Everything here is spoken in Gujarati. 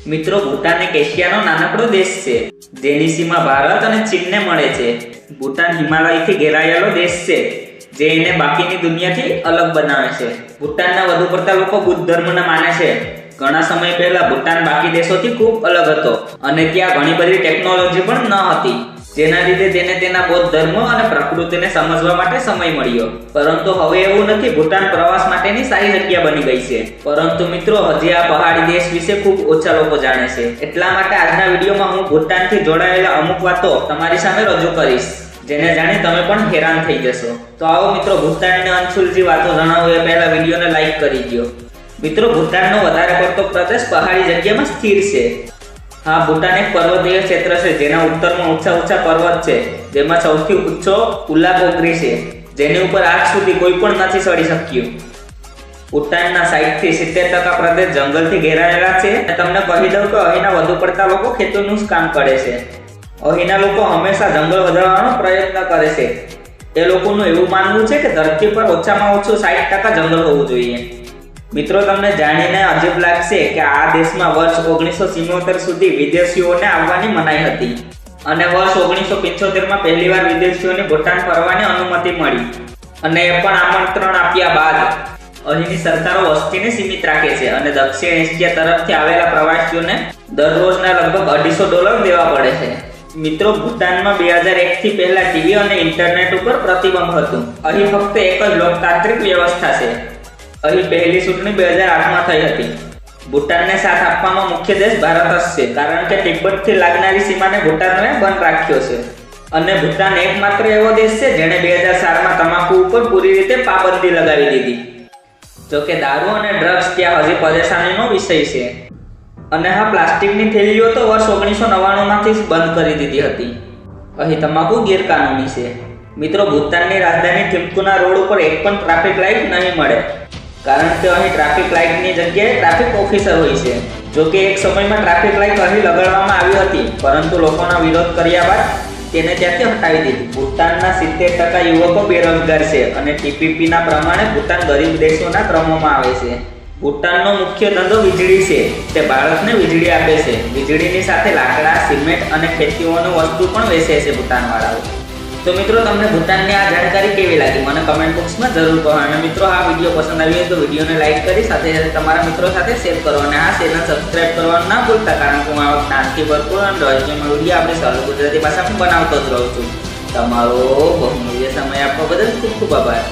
મિત્રો ભૂટાન એક એશિયાનો નાનકડો દેશ છે, જેની સીમા ભારત અને ચીનને મળે છે. ભૂટાન હિમાલયથી ઘેરાયેલો દેશ છે, જે એને બાકીની દુનિયાથી અલગ બનાવે છે. ભૂટાનના વધુ પડતા લોકો બુદ્ધ ધર્મને માને છે. ઘણા સમય પહેલા ભૂટાન બાકી દેશોથી ખૂબ અલગ હતો અને ત્યાં ઘણી બધી ટેકનોલોજી પણ ન હતી, જેના લીધે તેને તેના બૌદ્ધ ધર્મ અને પ્રકૃતિને સમજવા માટે સમય મળ્યો. પરંતુ હવે એવું નથી. ભૂટાન પ્રવાસ માટેની સારી જગ્યા બની ગઈ છે. પરંતુ મિત્રો, હજી આ પહાડી દેશ વિશે ખૂબ ઓછા લોકો જાણે છે. એટલા માટે આજના વિડીયોમાં હું ભૂટાનથી જોડાયેલા અમુક વાતો તમારી સામે રજૂ કરીશ, જેને જાણી તમે પણ હેરાન થઈ જશો. તો આવો મિત્રો, ભૂટાનની અનસુલઝી વાતો જણાવું એ પહેલા વિડીયોને લાઈક કરી દો. મિત્રો, ભૂટાનનો વધારે પડતો પ્રદેશ પહાડી જગ્યામાં સ્થિર છે. હા, ભૂટાન એક પર્વતીય ક્ષેત્ર છે, જેના ઉત્તરમાં ઊંચા પર્વત છે, જેમાં સૌથી ઊંચો ઉલાકોગરી છે, જેની ઉપર આજ સુધી કોઈ પણ નથી ચડી શક્યું. ભૂટાનના 60 થી 70% પ્રદેશ જંગલથી ઘેરાયેલા છે. અને તમને કહી દઉં કે અહીંના વધુ પડતા લોકો ખેતીનું જ કામ કરે છે. અહીંના લોકો હંમેશા જંગલ વધારવાનો પ્રયત્ન કરે છે. એ લોકોનું એવું માનવું છે કે ધરતી પર ઓછામાં ઓછું 60% જંગલ હોવું જોઈએ. મિત્રો, તમને જાણીને અજીબ લાગશે કે આ દેશમાં વર્ષ 1977 સુધી વિદેશીઓને આવવાની મનાઈ હતી અને વર્ષ 1975માં પહેલીવાર વિદેશીઓને ભૂટાન ફરવાની અનુમતિ મળી. અને એ પણ આમંત્રણ આપ્યા બાદ અહીંની સરકારો વસ્તીને સીમિત રાખે છે અને દક્ષિણ એશિયા તરફથી આવેલા પ્રવાસીઓને દરરોજના લગભગ $250 દેવા પડે છે. મિત્રો, ભૂટાનમાં 2001 થી પહેલા ટીવી અને ઇન્ટરનેટ ઉપર પ્રતિબંધ હતું. અહીં ફક્ત એક જ લોકતાંત્રિક વ્યવસ્થા છે. અહીં પહેલી ચૂંટણી 2008માં થઈ હતી. ભૂટાનને સાથ આપવામાં મુખ્ય દેશ ભારત જ છે, કારણ કે તિબ્બતથી લાગનારી સીમાને ભૂટાનને બંધ રાખ્યો છે. અને ભૂટાન એકમાત્ર એવો દેશ છે જેણે 2004માં તમાકુ ઉપર પૂરી રીતે પાબંદી લગાવી દીધી. જોકે દારૂ અને ડ્રગ્સ ત્યાં હજી પરેશાનીનો વિષય છે. અને હા, પ્લાસ્ટિકની થેલીઓ તો વર્ષ 1999માંથી જ બંધ કરી દીધી હતી. અહીં તમાકુ ગેરકાનૂની છે. મિત્રો, ભૂટાનની રાજધાની થિમ્પુના રોડ ઉપર એક પણ ટ્રાફિક લાઇટ નહીં મળે, કારણ કે અહીં ટ્રાફિક લાઇટની જગ્યાએ ટ્રાફિક ઓફિસર હોય છે. જોકે એક સમયમાં ટ્રાફિક લાઇટ અહીં લગાડવામાં આવી હતી, પરંતુ લોકોના વિરોધ કર્યા બાદ તેને ત્યાંથી હટાવી દીધી. ભૂટાનના 70% યુવકો બેરોજગાર છે અને TPPના પ્રમાણે ભૂટાન ગરીબ દેશોના ક્રમમાં આવે છે. ભૂટાનનો મુખ્ય ધંધો વીજળી છે. તે ભારતને વીજળી આપે છે. વીજળીની સાથે લાકડા, સિમેન્ટ અને ખેતીઓની વસ્તુ પણ વેચે છે ભૂટાનવાળાઓ. તો મિત્રો, તમને ભૂટાનની આ જાણકારી કેવી લાગી મને કમેન્ટ બોક્સમાં જરૂર કહો. અને મિત્રો, આ વિડીયો પસંદ આવ્યો તો વિડીયોને લાઈક કરી સાથે સાથે તમારા મિત્રો સાથે શેર કરો અને આ ચેનલ સબસ્ક્રાઇબ કરવાનું ના ભૂલતા, કારણ કે હું આવા જ્ઞાનથી ભરપૂર અને રહસ્યમય વિડીયો આપણે સરળ ગુજરાતી ભાષામાં બનાવતો જ રહું છું. તમારો બહુમૂલ્ય સમય આપવા બદલ ખૂબ ખૂબ આભાર.